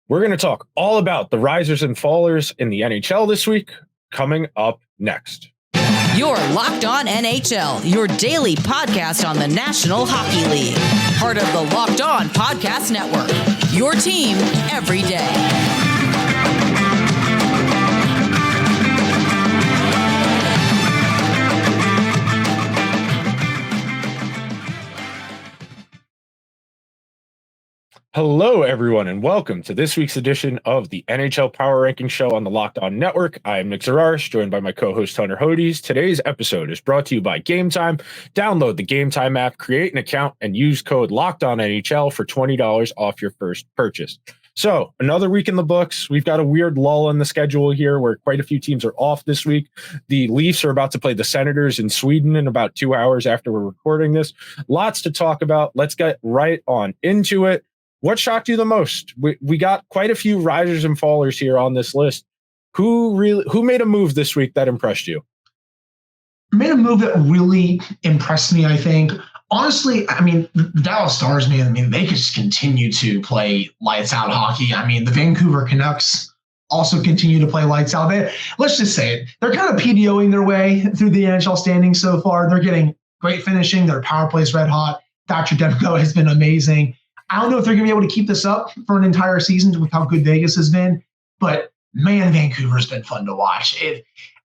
We're going to talk all about the risers and fallers in the NHL this week, coming up next. You're Locked On NHL, your daily podcast on the National Hockey League. Part of the Locked On Podcast Network, your team every day. Hello, everyone, and welcome to this week's edition of the NHL Power Rankings show on the Locked On Network. I am Nick Zararis, joined by my co-host Hunter Hodes. Today's episode is brought to you by Game Time. Download the Game Time app, create an account, and use code LOCKEDONNHL for $20 off your first purchase. So, another week in the books. We've got a weird lull in the schedule here where quite a few teams are off this week. The Leafs are about to play the Senators in Sweden in about 2 hours after we're recording this. Lots to talk about. Let's get right on into it. What shocked you the most? We got quite a few risers and fallers here on this list. Who made a move this week that impressed you? Made a move that really impressed me, I think. Honestly, I mean, the Dallas Stars, man, I mean, they could just continue to play lights out hockey. I mean, the Vancouver Canucks also continue to play lights out. Let's just say it. They're kind of PDOing their way through the NHL standings so far. They're getting great finishing. Their power play's red hot. Thatcher Demko has been amazing. I don't know if they're going to be able to keep this up for an entire season with how good Vegas has been, but man, Vancouver's been fun to watch.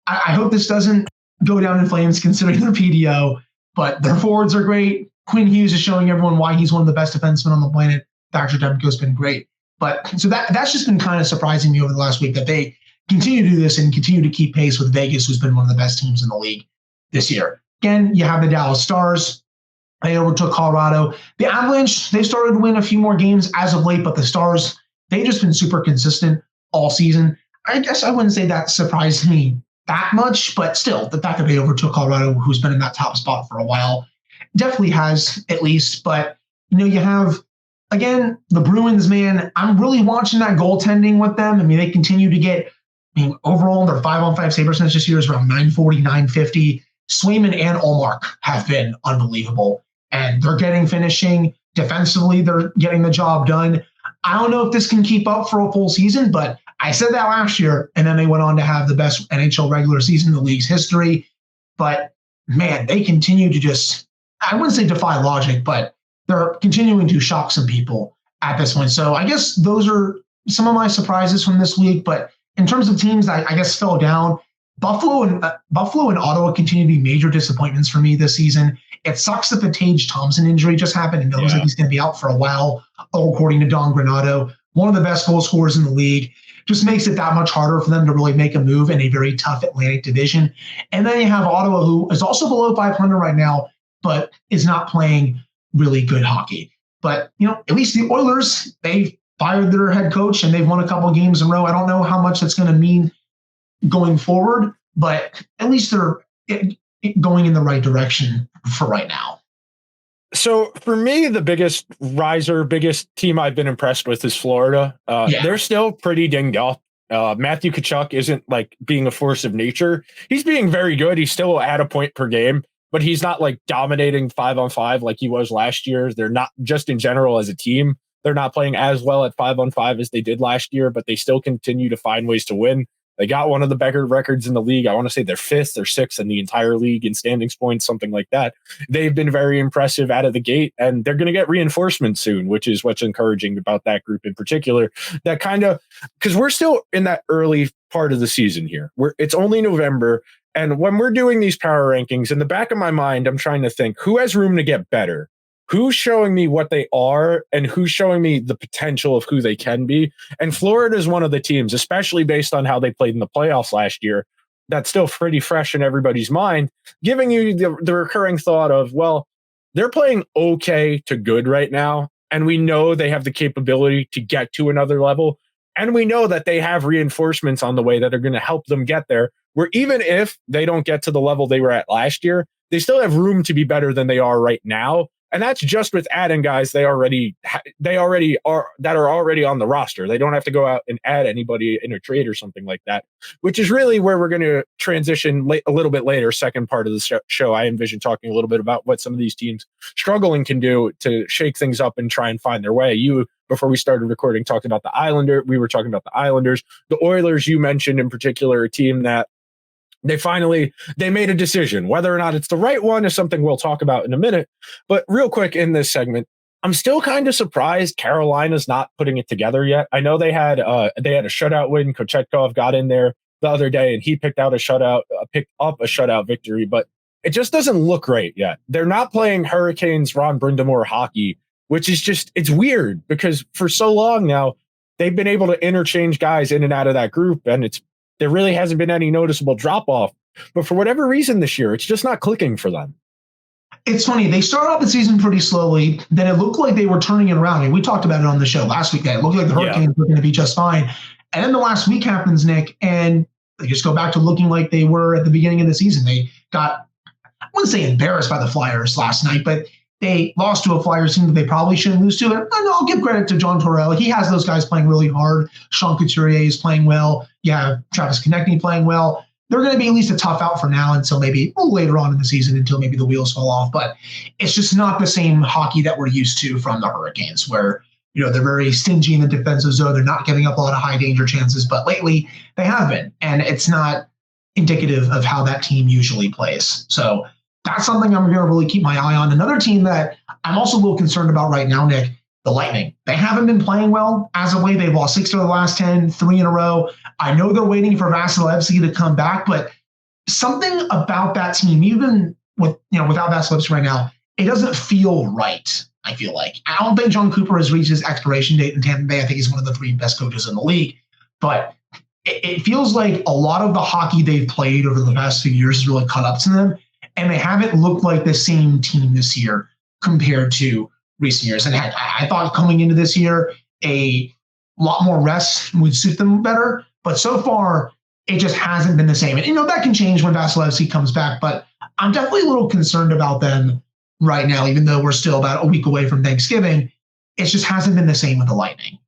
I hope this doesn't go down in flames considering their PDO, but their forwards are great. Quinn Hughes is showing everyone why he's one of the best defensemen on the planet. Thatcher Demko's been great. But so that's just been kind of surprising me over the last week that they continue to do this and continue to keep pace with Vegas, who's been one of the best teams in the league this year. Again, you have the Dallas Stars. They overtook Colorado. The Avalanche, they started to win a few more games as of late, but the Stars, they've just been super consistent all season. I guess I wouldn't say that surprised me that much, but still, the fact that they overtook Colorado, who's been in that top spot for a while, definitely has at least. But, you have, again, the Bruins, man, I'm really watching that goaltending with them. I mean, they continue to get, overall, their 5-on-5 save percentage this year is around 940, 950. Swayman and Ullmark have been unbelievable. And they're getting finishing. Defensively, they're getting the job done. I don't know if this can keep up for a full season, but I said that last year, and then they went on to have the best NHL regular season in the league's history. But, man, they continue to just, I wouldn't say defy logic, but they're continuing to shock some people at this point. So I guess those are some of my surprises from this week. But in terms of teams that I guess fell down, Buffalo and Ottawa continue to be major disappointments for me this season. It sucks that the Tage Thompson injury just happened and it looks like he's going to be out for a while, according to Don Granato, one of the best goal scorers in the league. Just makes it that much harder for them to really make a move in a very tough Atlantic division. And then you have Ottawa, who is also below 500 right now, but is not playing really good hockey. But, at least the Oilers, they fired their head coach and they've won a couple of games in a row. I don't know how much that's going to mean going forward, but at least they're going in the right direction for right now. So for me, the biggest team I've been impressed with is Florida. They're still pretty dinged up. Matthew Tkachuk isn't like being a force of nature. He's being very good. He's still at a point per game, but he's not like dominating 5-on-5 like he was last year. They're not, just in general as a team, they're not playing as well at 5-on-5 as they did last year, but they still continue to find ways to win. They got one of the better records in the league. I want to say they're 5th or 6th in the entire league in standings points, something like that. They've been very impressive out of the gate, and they're going to get reinforcements soon, which is what's encouraging about that group in particular. That kind of, because we're still in that early part of the season here. It's only November, and when we're doing these power rankings, in the back of my mind, I'm trying to think who has room to get better. Who's showing me what they are and who's showing me the potential of who they can be. And Florida is one of the teams, especially based on how they played in the playoffs last year, that's still pretty fresh in everybody's mind, giving you the recurring thought of, well, they're playing okay to good right now. And we know they have the capability to get to another level. And we know that they have reinforcements on the way that are going to help them get there, where even if they don't get to the level they were at last year, they still have room to be better than they are right now. And that's just with adding guys they already are that are already on the roster. They don't have to go out and add anybody in a trade or something like that, which is really where we're going to transition a little bit later, second part of the show. I envision talking a little bit about what some of these teams struggling can do to shake things up and try and find their way. You, before we started recording, talked about the Islanders. We were talking about the Islanders. The Oilers, you mentioned in particular, a team that they made a decision. Whether or not it's the right one is something we'll talk about in a minute. But real quick in this segment, I'm still kind of surprised Carolina's not putting it together yet. I know they had a shutout win. Kochetkov got in there the other day and he picked up a shutout victory, but it just doesn't look great yet. They're not playing Hurricanes Ron Brind'Amour hockey, which is just, it's weird because for so long now they've been able to interchange guys in and out of that group, and there really hasn't been any noticeable drop off. But for whatever reason this year, it's just not clicking for them. It's funny. They started off the season pretty slowly. Then it looked like they were turning it around. I mean, we talked about it on the show last week. That it looked like the Hurricanes were going to be just fine. And then the last week happens, Nick, and they just go back to looking like they were at the beginning of the season. They got, I wouldn't say embarrassed by the Flyers last night, but they lost to a Flyers team that they probably shouldn't lose to. And I'll give credit to John Tortorella. He has those guys playing really hard. Sean Couturier is playing well. Yeah, Travis Konechny playing well. They're going to be at least a tough out for now until maybe later on in the season, until maybe the wheels fall off. But it's just not the same hockey that we're used to from the Hurricanes, where they're very stingy in the defensive zone. They're not giving up a lot of high danger chances, but lately they have been, and it's not indicative of how that team usually plays. So that's something I'm going to really keep my eye on. Another team that I'm also a little concerned about right now, Nick, the Lightning. They haven't been playing well as of late. They've lost 6 of the last 10, 3 in a row. I know they're waiting for Vasilevsky to come back, but something about that team, even without Vasilevsky right now, it doesn't feel right, I feel like. I don't think John Cooper has reached his expiration date in Tampa Bay. I think he's one of the 3 best coaches in the league. But it feels like a lot of the hockey they've played over the past few years has really caught up to them, and they haven't looked like the same team this year compared to recent years. And I thought coming into this year, a lot more rest would suit them better. But so far, it just hasn't been the same. And, that can change when Vasilevsky comes back. But I'm definitely a little concerned about them right now, even though we're still about a week away from Thanksgiving. It just hasn't been the same with the Lightning.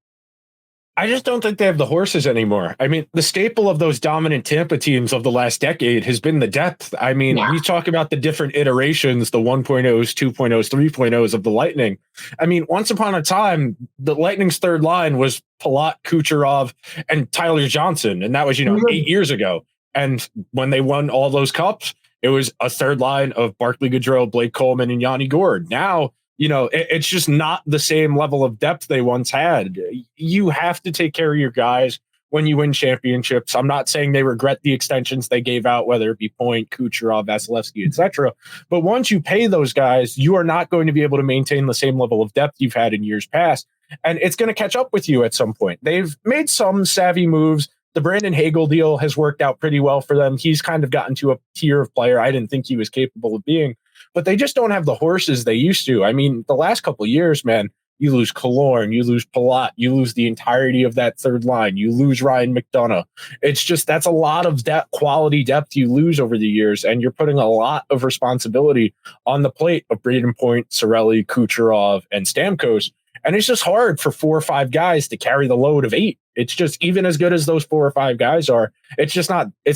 I just don't think they have the horses anymore. I mean, the staple of those dominant Tampa teams of the last decade has been the depth. I mean, we talk about the different iterations, the 1.0s, 2.0s, 3.0s of the Lightning. I mean, once upon a time, the Lightning's third line was Palat, Kucherov, and Tyler Johnson. And that was, 8 years ago. And when they won all those cups, it was a third line of Barclay Goodrow, Blake Coleman, and Yanni Gourde. Now, it's just not the same level of depth they once had. You have to take care of your guys when you win championships. I'm not saying they regret the extensions they gave out, whether it be Point, Kucherov, Vasilevsky, etc. But once you pay those guys, you are not going to be able to maintain the same level of depth you've had in years past. And it's going to catch up with you at some point. They've made some savvy moves. The Brandon Hagel deal has worked out pretty well for them. He's kind of gotten to a tier of player I didn't think he was capable of being. But they just don't have the horses they used to. I mean, the last couple of years, man, you lose Killorn, you lose Palat, you lose the entirety of that third line, you lose Ryan McDonough. It's just, that's a lot of that quality depth you lose over the years, and you're putting a lot of responsibility on the plate of Braden Point, Cirelli, Kucherov, and Stamkos. And it's just hard for 4 or 5 guys to carry the load of 8. It's just, even as good as those 4 or 5 guys are, it's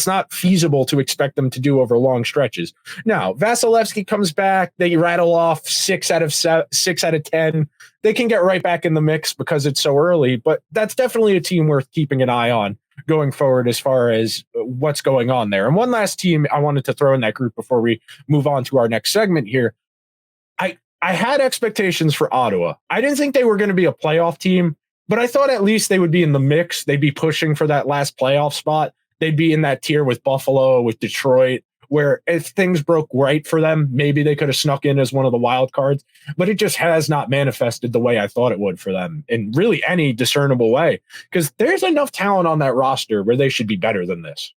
not feasible to expect them to do over long stretches. Now, Vasilevsky comes back, they rattle off 6 out of 10. They can get right back in the mix because it's so early, but that's definitely a team worth keeping an eye on going forward as far as what's going on there. And one last team I wanted to throw in that group before we move on to our next segment here. I had expectations for Ottawa. I didn't think they were going to be a playoff team, but I thought at least they would be in the mix. They'd be pushing for that last playoff spot. They'd be in that tier with Buffalo, with Detroit, where if things broke right for them, maybe they could have snuck in as one of the wild cards, but it just has not manifested the way I thought it would for them in really any discernible way, because there's enough talent on that roster where they should be better than this.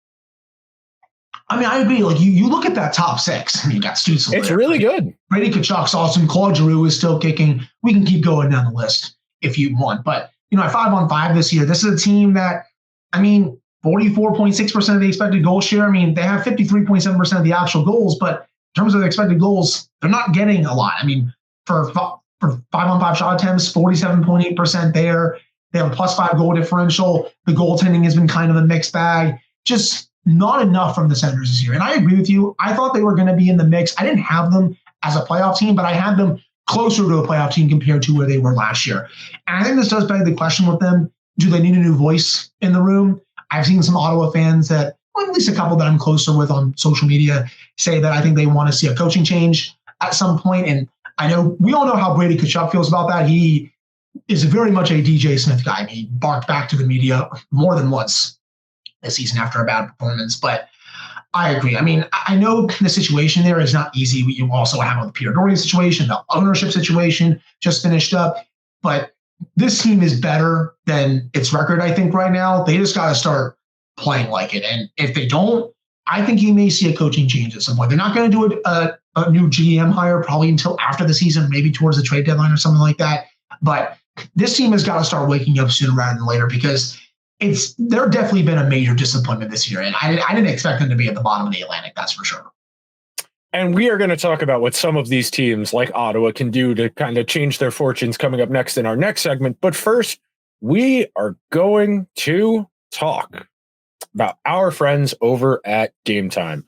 I mean, I agree. Like you look at that top 6. I mean, you got Stützle. It's really good. Brady Tkachuk's awesome. Claude Giroux is still kicking. We can keep going down the list if you want. But, at 5-on-5 this year, this is a team that, 44.6% of the expected goal share. I mean, they have 53.7% of the actual goals, but in terms of the expected goals, they're not getting a lot. for 5-on-5 shot attempts, 47.8% there. They have a +5 goal differential. The goaltending has been kind of a mixed bag. Just not enough from the Senators this year. And I agree with you. I thought they were going to be in the mix. I didn't have them as a playoff team, but I had them closer to a playoff team compared to where they were last year. And I think this does beg the question with them. Do they need a new voice in the room? I've seen some Ottawa fans that, well, at least a couple that I'm closer with on social media, say that I think they want to see a coaching change at some point. And I know we all know how Brady Tkachuk feels about that. He is very much a DJ Smith guy. He barked back to the media more than once this season after a bad performance. But I agree. I mean, I know the situation there is not easy. You also have the Peter Doherty situation, the ownership situation just finished up. But this team is better than its record, I think, right now. They just got to start playing like it. And if they don't, I think you may see a coaching change at some point. They're not going to do a new GM hire probably until after the season, maybe towards the trade deadline or something like that. But this team has got to start waking up sooner rather than later, because they're definitely been a major disappointment this year. And I didn't expect them to be at the bottom of the Atlantic, that's for sure. And we are going to talk about what some of these teams like Ottawa can do to kind of change their fortunes coming up next in our next segment. But first, we are going to talk about our friends over at Game Time.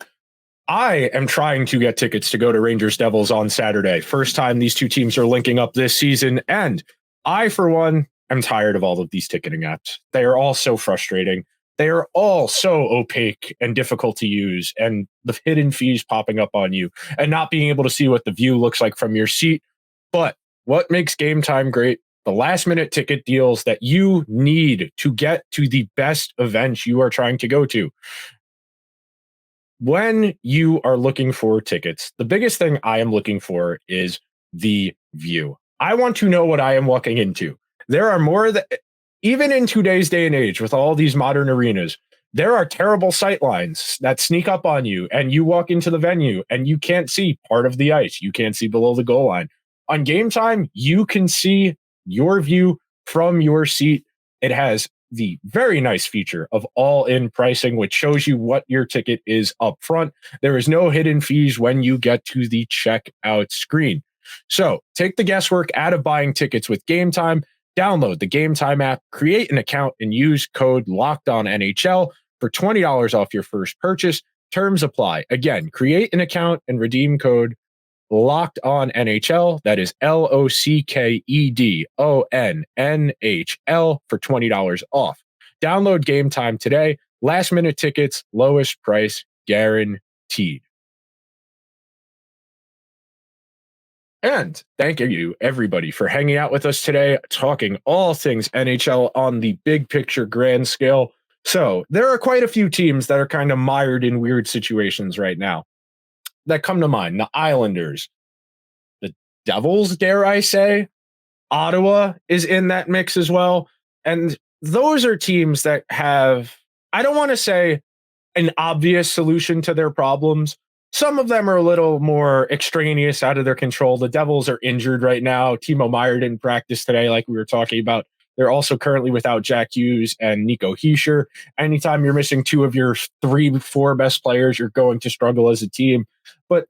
I am trying to get tickets to go to Rangers Devils on Saturday. First time these two teams are linking up this season. And I, for one, am tired of all of these ticketing apps. They are all so frustrating. They are all so opaque and difficult to use, and the hidden fees popping up on you and not being able to see what the view looks like from your seat. But what makes Game Time great? The last minute ticket deals that you need to get to the best events you are trying to go to. When you are looking for tickets, the biggest thing I am looking for is the view. I want to know what I am walking into. There are more that, even in today's day and age, with all these modern arenas, there are terrible sight lines that sneak up on you, and you walk into the venue and you can't see part of the ice. You can't see below the goal line. On Game Time, you can see your view from your seat. It has the very nice feature of all-in pricing, which shows you what your ticket is up front. There is no hidden fees when you get to the checkout screen. So take the guesswork out of buying tickets with Game Time. Download the Game Time app, create an account, and use code LOCKEDONNHL for $20 off your first purchase. Terms apply. Again, create an account and redeem code LOCKEDONNHL. That is LOCKEDONNHL for $20 off. Download Game Time today. Last minute tickets, lowest price guaranteed. And thank you, everybody, for hanging out with us today, talking all things NHL on the big picture grand scale. So there are quite a few teams that are kind of mired in weird situations right now that come to mind. The Islanders, the Devils, dare I say. Ottawa is in that mix as well. And those are teams that have, I don't want to say an obvious solution to their problems. Some of them are a little more extraneous, out of their control. The Devils are injured right now. Timo Meier didn't practice today, like we were talking about. They're also currently without Jack Hughes and Nico Hischier. Anytime you're missing two of your 3-4 best players, you're going to struggle as a team. But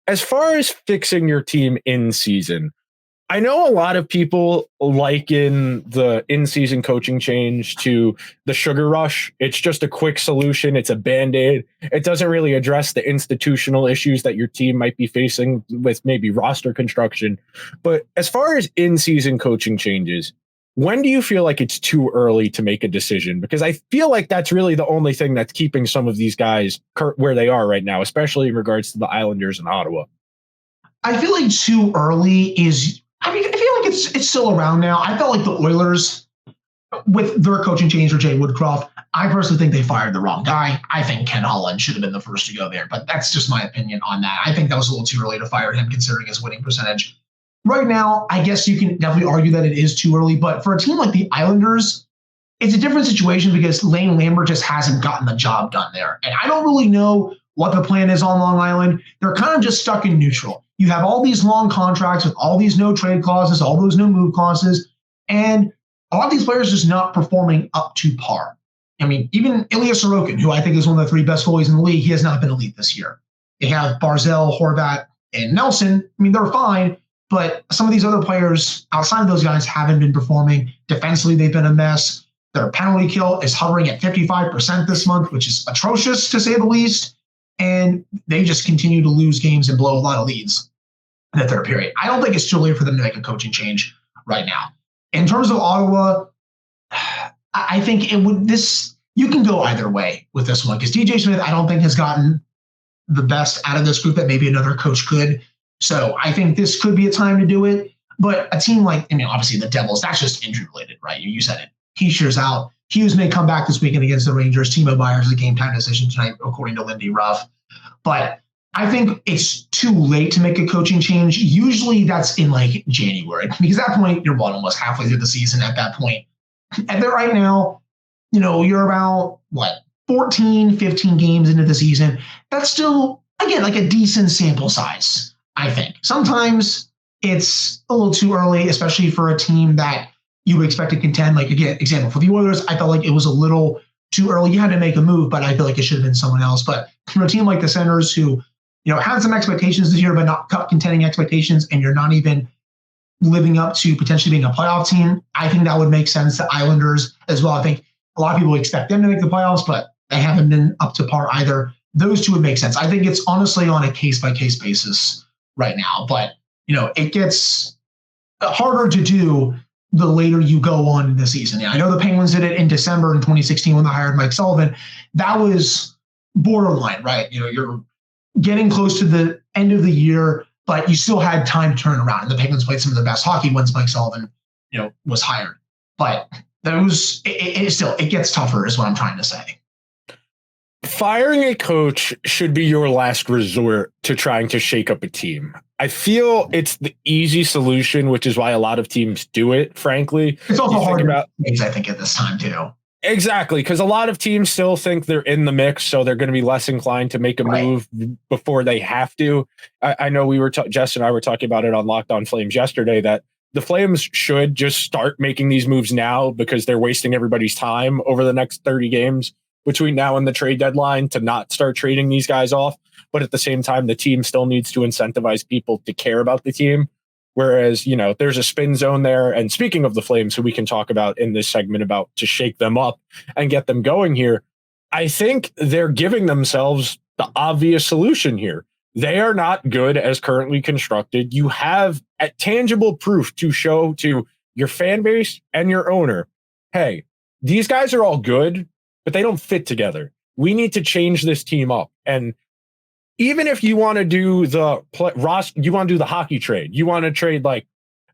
as far as fixing your team in season, I know a lot of people liken the in-season coaching change to the sugar rush. It's just a quick solution. It's a Band-Aid. It doesn't really address the institutional issues that your team might be facing with maybe roster construction. But as far as in-season coaching changes, when do you feel like it's too early to make a decision? Because I feel like that's really the only thing that's keeping some of these guys where they are right now, especially in regards to the Islanders and Ottawa. I feel like too early is... I mean, I feel like it's still around now. I felt like the Oilers, with their coaching change for Jay Woodcroft, I personally think they fired the wrong guy. I think Ken Holland should have been the first to go there, but that's just my opinion on that. I think that was a little too early to fire him considering his winning percentage. Right now, I guess you can definitely argue that it is too early, but for a team like the Islanders, it's a different situation because Lane Lambert just hasn't gotten the job done there. And I don't really know what the plan is on Long Island. They're kind of just stuck in neutral. You have all these long contracts with all these no trade clauses, all those no move clauses, and a lot of these players just not performing up to par. I mean, even Ilya Sorokin, who I think is one of the 3 best goalies in the league, he has not been elite this year. They have Barzal, Horvat, and Nelson. I mean, they're fine, But some of these other players outside of those guys haven't been performing. Defensively, they've been a mess. Their penalty kill is hovering at 55% this month, which is atrocious to say the least. And they just continue to lose games and blow a lot of leads in the third period. I don't think it's too late for them to make a coaching change right now. In terms of Ottawa, I think you can go either way with this one, because DJ Smith, I don't think, has gotten the best out of this group that maybe another coach could. So I think this could be a time to do it. But a team like, obviously the Devils, that's just injury related, right? You said it. Heischer's out. Hughes may come back this weekend against the Rangers. Timo Meyer's a game time decision tonight, according to Lindy Ruff. But I think it's too late to make a coaching change. Usually that's in like January, because at that point you're almost halfway through the season at that point. And then right now, you're about 14, 15 games into the season. That's still, again, like a decent sample size, I think. Sometimes it's a little too early, especially for a team that you would expect to contend. Like, again, example, for the Oilers, I felt like it was a little too early. You had to make a move, but I feel like it should have been someone else. But for a team like the Senators, who had some expectations this year, but not cup contending expectations, and you're not even living up to potentially being a playoff team, I think that would make sense. The Islanders as well. I think a lot of people expect them to make the playoffs, but they haven't been up to par either. Those two would make sense. I think it's honestly on a case-by-case basis right now. But, it gets harder to do the later you go on in the season. I know the Penguins did it in December in 2016 when they hired Mike Sullivan. That was borderline, right? You're getting close to the end of the year, but you still had time to turn around. And the Penguins played some of the best hockey once Mike Sullivan, was hired. But it gets tougher is what I'm trying to say. Firing a coach should be your last resort to trying to shake up a team. I feel it's the easy solution, which is why a lot of teams do it, frankly. It's also hard I think, at this time, too. Exactly, because a lot of teams still think they're in the mix, so they're going to be less inclined to make a move before they have to. I know we were Jess and I were talking about it on Locked On Flames yesterday, that the Flames should just start making these moves now, because they're wasting everybody's time over the next 30 games between now and the trade deadline to not start trading these guys off. But at the same time, the team still needs to incentivize people to care about the team. Whereas, there's a spin zone there. And speaking of the Flames, who we can talk about in this segment about to shake them up and get them going here, I think they're giving themselves the obvious solution here. They are not good as currently constructed. You have tangible proof to show to your fan base and your owner, hey, these guys are all good, but they don't fit together. We need to change this team up. And even if you want to do you want to do the hockey trade, you want to trade, like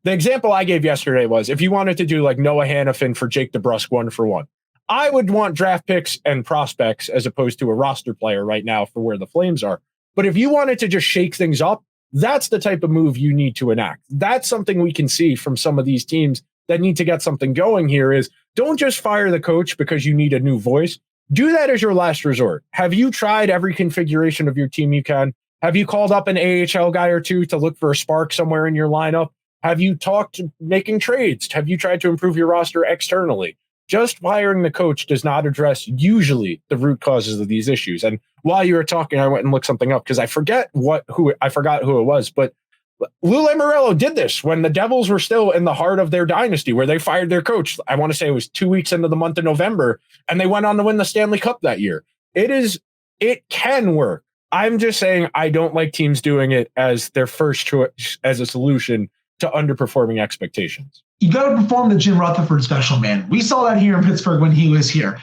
the example I gave yesterday was, if you wanted to do like Noah Hannafin for Jake DeBrusk 1-for-1, I would want draft picks and prospects as opposed to a roster player right now for where the Flames are. But if you wanted to just shake things up, that's the type of move you need to enact. That's something we can see from some of these teams that need to get something going here is, don't just fire the coach because you need a new voice. Do that as your last resort. Have you tried every configuration of your team you can? Have you called up an AHL guy or two to look for a spark somewhere in your lineup? Have you talked making trades? Have you tried to improve your roster externally? Just firing the coach does not address usually the root causes of these issues. And while you were talking, I went and looked something up because I forgot who it was, but Lou Lamoriello did this when the Devils were still in the heart of their dynasty, where they fired their coach. I want to say it was 2 weeks into the month of November, and they went on to win the Stanley Cup that year. It can work. I'm just saying I don't like teams doing it as their first choice as a solution to underperforming expectations. You got to perform the Jim Rutherford special, man. We saw that here in Pittsburgh when he was here.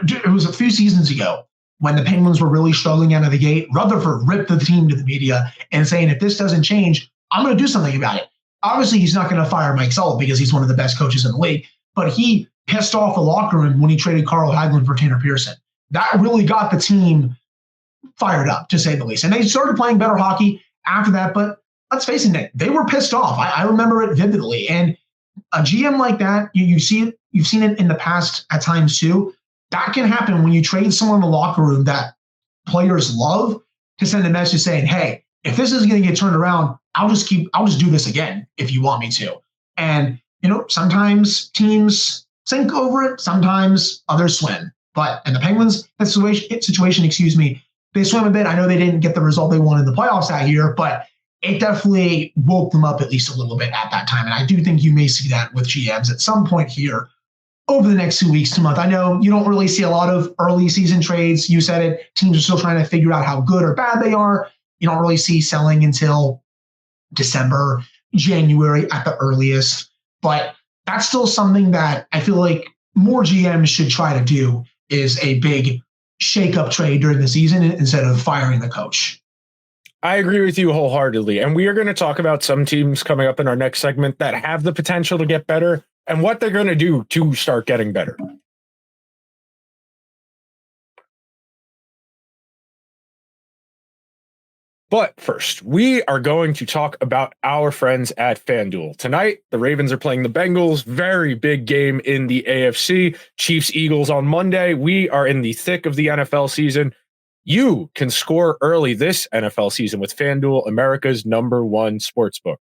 It was a few seasons ago when the Penguins were really struggling out of the gate. Rutherford ripped the team to the media and saying, if this doesn't change, I'm going to do something about it. Obviously, he's not going to fire Mike Sullivan because he's one of the best coaches in the league, but he pissed off the locker room when he traded Carl Hagelin for Tanner Pearson. That really got the team fired up, to say the least. And they started playing better hockey after that, but let's face it, Nick, they were pissed off. I remember it vividly. And a GM like that, you've seen it in the past at times too. That can happen when you trade someone in the locker room that players love, to send a message saying, hey, if this isn't going to get turned around, I'll just do this again if you want me to. And, sometimes teams sink over it, sometimes others swim. But in the Penguins situation, they swim a bit. I know they didn't get the result they wanted in the playoffs that year, but it definitely woke them up at least a little bit at that time. And I do think you may see that with GMs at some point here over the next 2 weeks to month. I know you don't really see a lot of early season trades. You said it. Teams are still trying to figure out how good or bad they are. You don't really see selling until December, January at the earliest. But that's still something that I feel like more GMs should try to do, is a big shake-up trade during the season instead of firing the coach. I agree with you wholeheartedly. And we are going to talk about some teams coming up in our next segment that have the potential to get better and what they're going to do to start getting better. But first, we are going to talk about our friends at FanDuel. Tonight, the Ravens are playing the Bengals. Very big game in the AFC. Chiefs-Eagles on Monday. We are in the thick of the NFL season. You can score early this NFL season with FanDuel, America's #1 sportsbook.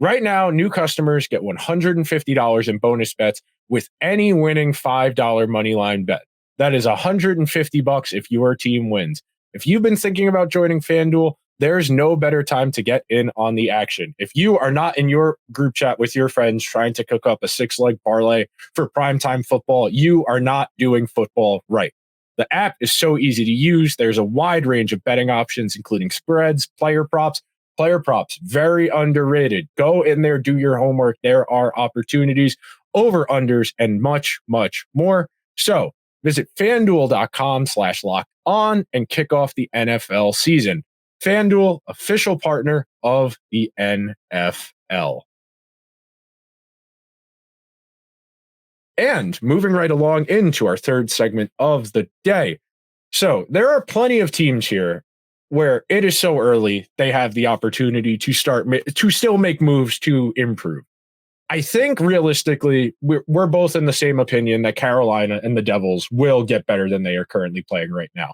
Right now, new customers get $150 in bonus bets with any winning $5 moneyline bet. That is $150 if your team wins. If you've been thinking about joining FanDuel, there's no better time to get in on the action. If you are not in your group chat with your friends trying to cook up a 6-leg parlay for primetime football, you are not doing football right. The app is so easy to use. There's a wide range of betting options, including spreads, player props. Player props, very underrated. Go in there, do your homework. There are opportunities, over-unders, and much, much more. So visit FanDuel.com/LockedOn and kick off the NFL season. FanDuel, official partner of the NFL. And moving right along into our third segment of the day. So there are plenty of teams here where it is so early, they have the opportunity to still make moves to improve. I think realistically, we're both in the same opinion that Carolina and the Devils will get better than they are currently playing right now.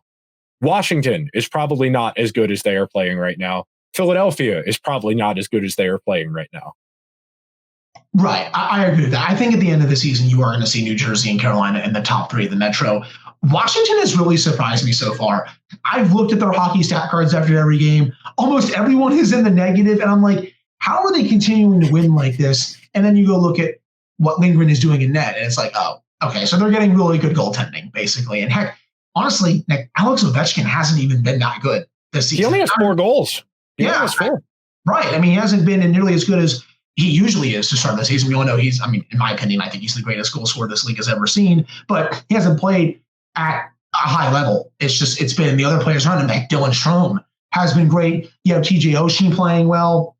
Washington is probably not as good as they are playing right now. Philadelphia is probably not as good as they are playing right now. Right. I agree with that. I think at the end of the season, you are going to see New Jersey and Carolina in the top 3 of the Metro. Washington has really surprised me so far. I've looked at their hockey stat cards after every game. Almost everyone is in the negative, and I'm like, how are they continuing to win like this? And then you go look at what Lindgren is doing in net, and it's like, oh, okay, so they're getting really good goaltending, basically. And heck, honestly, Alex Ovechkin hasn't even been that good this season. He only has 4 goals. Yeah, right. I mean, he hasn't been nearly as good as he usually is to start the season. We all know in my opinion, I think he's the greatest goal scorer this league has ever seen, but he hasn't played at a high level. It's been the other players around him, like Dylan Strome has been great. You have TJ Oshie playing well.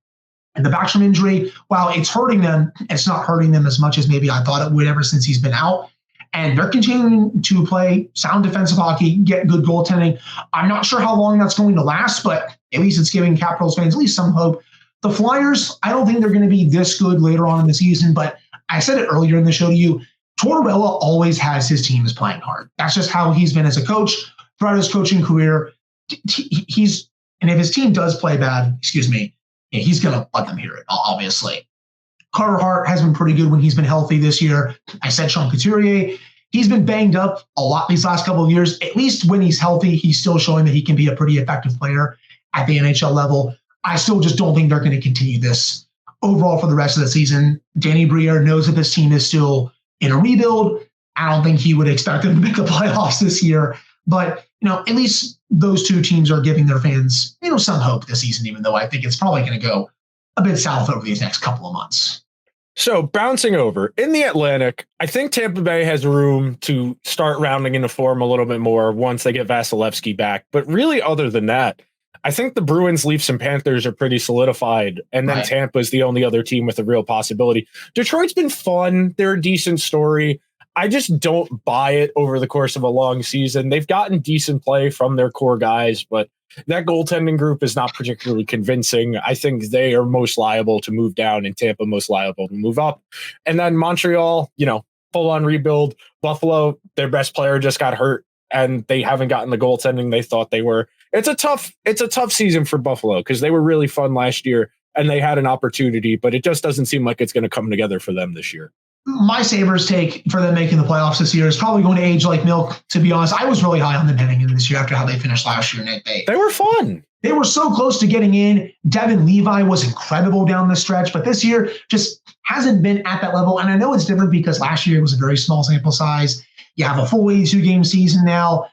And the Backstrom injury, while it's hurting them, it's not hurting them as much as maybe I thought it would ever since he's been out. And they're continuing to play sound defensive hockey, get good goaltending. I'm not sure how long that's going to last, but at least it's giving Capitals fans at least some hope. The Flyers, I don't think they're going to be this good later on in the season, but I said it earlier in the show to you, Tortorella always has his teams playing hard. That's just how he's been as a coach throughout his coaching career. And if his team does play bad, he's going to let them hear it, obviously. Carter Hart has been pretty good when he's been healthy this year. I said Sean Couturier. He's been banged up a lot these last couple of years. At least when he's healthy, he's still showing that he can be a pretty effective player at the NHL level. I still just don't think they're going to continue this overall for the rest of the season. Danny Briere knows that this team is still in a rebuild. I don't think he would expect them to make the playoffs this year. But, at least those two teams are giving their fans, some hope this season, even though I think it's probably going to go a bit south over these next couple of months. So bouncing over in the Atlantic, I think Tampa Bay has room to start rounding into form a little bit more once they get Vasilevsky back. But really, other than that, I think the Bruins, Leafs, and Panthers are pretty solidified. And then Tampa is the only other team with a real possibility. Detroit's been fun. They're a decent story. I just don't buy it over the course of a long season. They've gotten decent play from their core guys, but that goaltending group is not particularly convincing. I think they are most liable to move down and Tampa most liable to move up. And then Montreal, full on rebuild. Buffalo, their best player just got hurt and they haven't gotten the goaltending they thought they were. It's a tough season for Buffalo because they were really fun last year and they had an opportunity, but it just doesn't seem like it's going to come together for them this year. My Sabres take for them making the playoffs this year is probably going to age like milk, to be honest. I was really high on them heading into this year after how they finished last year, Nick. They were fun. They were so close to getting in. Devin Levi was incredible down the stretch, but this year just hasn't been at that level. And I know it's different because last year it was a very small sample size. You have a full 82-game season now.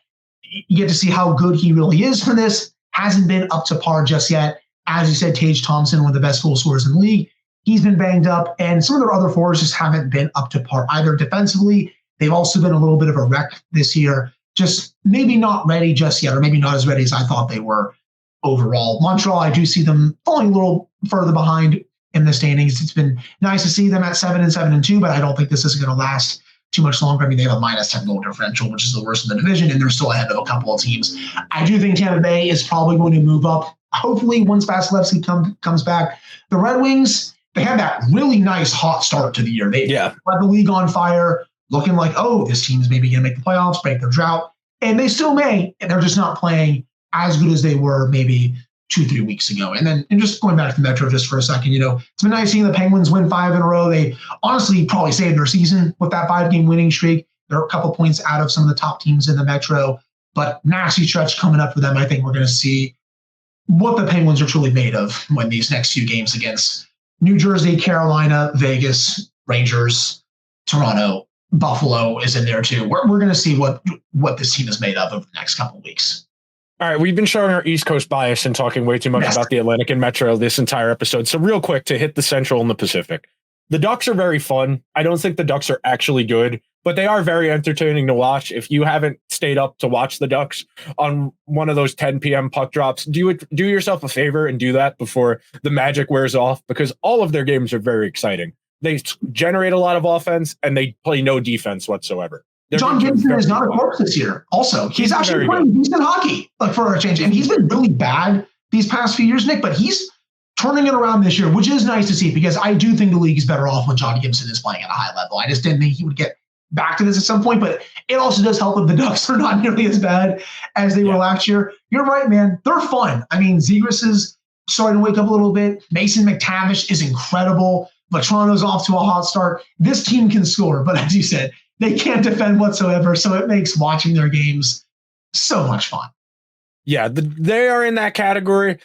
You get to see how good he really is for this. Hasn't been up to par just yet. As you said, Tage Thompson, one of the best goal scorers in the league. He's been banged up, and some of their other forwards just haven't been up to par either defensively. They've also been a little bit of a wreck this year. Just maybe not ready just yet, or maybe not as ready as I thought they were overall. Montreal, I do see them falling a little further behind in the standings. It's been nice to see them at 7-7-2, but I don't think this is going to last too much longer. I mean, they have a -10 goal differential, which is the worst in the division, and they're still ahead of a couple of teams. I do think Tampa Bay is probably going to move up, hopefully, once Vasilevsky comes back. The Red Wings, they had that really nice hot start to the year. They led the league on fire, looking like, oh, this team is maybe going to make the playoffs, break their drought. And they still may, and they're just not playing as good as they were maybe 2-3 weeks ago. And just going back to the Metro just for a second, it's been nice seeing the Penguins win 5 in a row. They honestly probably saved their season with that 5-game winning streak. They're a couple points out of some of the top teams in the Metro, but nasty stretch coming up for them. I think we're going to see what the Penguins are truly made of when these next few games against New Jersey, Carolina, Vegas, Rangers, Toronto, Buffalo is in there too. We're going to see what this team is made of over the next couple of weeks. All right, we've been showing our East Coast bias and talking way too much about the Atlantic and Metro this entire episode. So real quick to hit the Central and the Pacific. The Ducks are very fun. I don't think the Ducks are actually good, but they are very entertaining to watch. If you haven't stayed up to watch the Ducks on one of those 10 p.m. puck drops, do yourself a favor and do that before the magic wears off, because all of their games are very exciting. They generate a lot of offense and they play no defense whatsoever. John Gibson is not a corpse this year. Also, he's actually playing decent hockey, for a change. And he's been really bad these past few years, Nick, but he's turning it around this year, which is nice to see, because I do think the league is better off when John Gibson is playing at a high level. I just didn't think he would get back to this at some point, but it also does help that the Ducks are not nearly as bad as they were last year. You're right, man. They're fun. I mean, Zegras is starting to wake up a little bit. Mason McTavish is incredible. Toronto's off to a hot start. This team can score, but as you said, they can't defend whatsoever, so it makes watching their games so much fun. Yeah, they are in that category.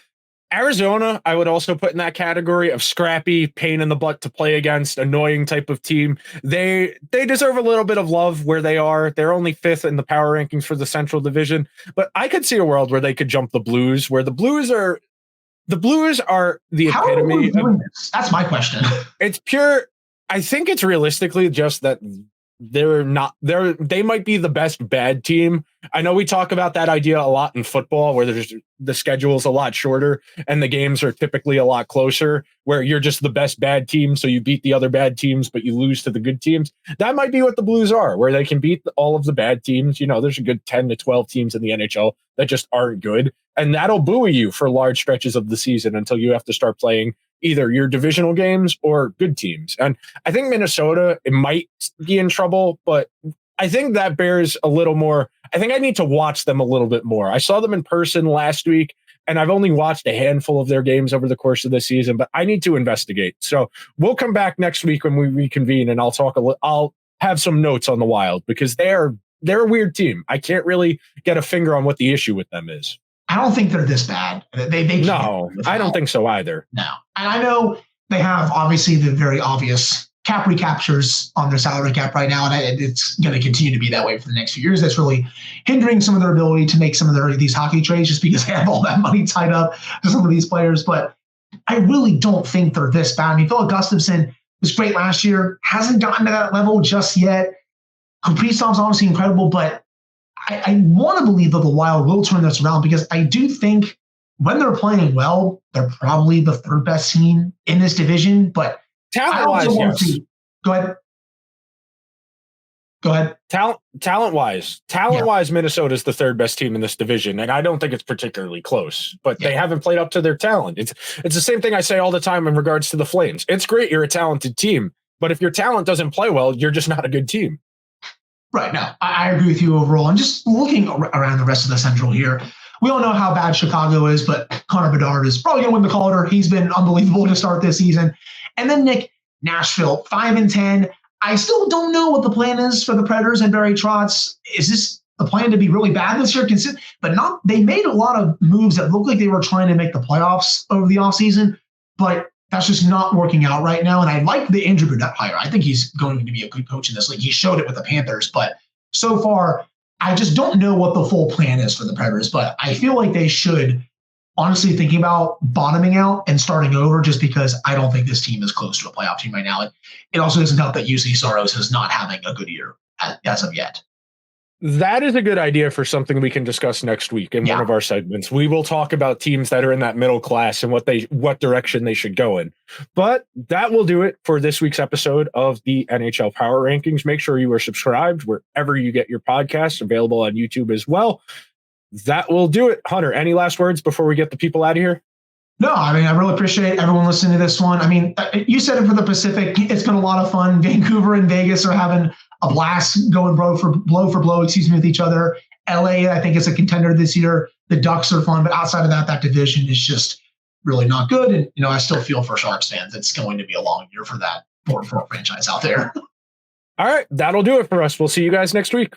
Arizona, I would also put in that category of scrappy, pain in the butt to play against, annoying type of team. They deserve a little bit of love where they are. They're only 5th in the power rankings for the Central Division, but I could see a world where they could jump the Blues, where the Blues are the epitome. That's my question. It's pure. I think it's realistically just that they might be the best bad team. I know we talk about that idea a lot in football, where the schedule is a lot shorter and the games are typically a lot closer, where you're just the best bad team, so you beat the other bad teams, but you lose to the good teams. That might be what the Blues are, where they can beat all of the bad teams. There's a good 10 to 12 teams in the NHL that just aren't good, and that'll buoy you for large stretches of the season until you have to start playing either your divisional games or good teams. And I think Minnesota, it might be in trouble, but I think that bears a little more. I think I need to watch them a little bit more. I saw them in person last week, and I've only watched a handful of their games over the course of the season, but I need to investigate. So we'll come back next week when we reconvene, and I'll have some notes on the Wild, because they're a weird team. I can't really get a finger on what the issue with them is. I don't think they're this bad. No, I don't think so either. No. And I know they have obviously the very obvious cap recaptures on their salary cap right now, and it's going to continue to be that way for the next few years. That's really hindering some of their ability to make some of these hockey trades, just because they have all that money tied up to some of these players. But I really don't think they're this bad. I mean, Philip Gustafson was great last year, hasn't gotten to that level just yet. Kaprizov's obviously incredible, but I want to believe that the Wild will turn this around, because I do think when they're playing well, they're probably the 3rd best team in this division. But talent-wise, yes. Go ahead. Talent-wise, Minnesota's the 3rd best team in this division, and I don't think it's particularly close. But they haven't played up to their talent. It's the same thing I say all the time in regards to the Flames. It's great you're a talented team, but if your talent doesn't play well, you're just not a good team. Right. No, I agree with you overall. And just looking around the rest of the Central here, we all know how bad Chicago is, but Connor Bedard is probably going to win the Calder. He's been unbelievable to start this season. And then Nick, Nashville, 5-10. I still don't know what the plan is for the Predators and Barry Trotz. Is this the plan to be really bad this year, but not. They made a lot of moves that looked like they were trying to make the playoffs over the offseason, but that's just not working out right now. And I like the Andrew Brunette hire. I think he's going to be a good coach in this league. He showed it with the Panthers, but so far, I just don't know what the full plan is for the Predators. But I feel like they should honestly thinking about bottoming out and starting over, just because I don't think this team is close to a playoff team right now. It also doesn't help that UC Saros is not having a good year as of yet. That is a good idea for something we can discuss next week in one of our segments. We will talk about teams that are in that middle class and what direction they should go in. But that will do it for this week's episode of the NHL Power Rankings. Make sure you are subscribed wherever you get your podcasts, available on YouTube as well. That will do it. Hunter, any last words before we get the people out of here? No, I mean, I really appreciate everyone listening to this one. I mean, you said it for the Pacific. It's been a lot of fun. Vancouver and Vegas are having a blast going blow for blow, with each other. LA, I think, is a contender this year. The Ducks are fun, but outside of that division is just really not good. And, I still feel for Sharks fans. It's going to be a long year for that poor franchise out there. All right, that'll do it for us. We'll see you guys next week.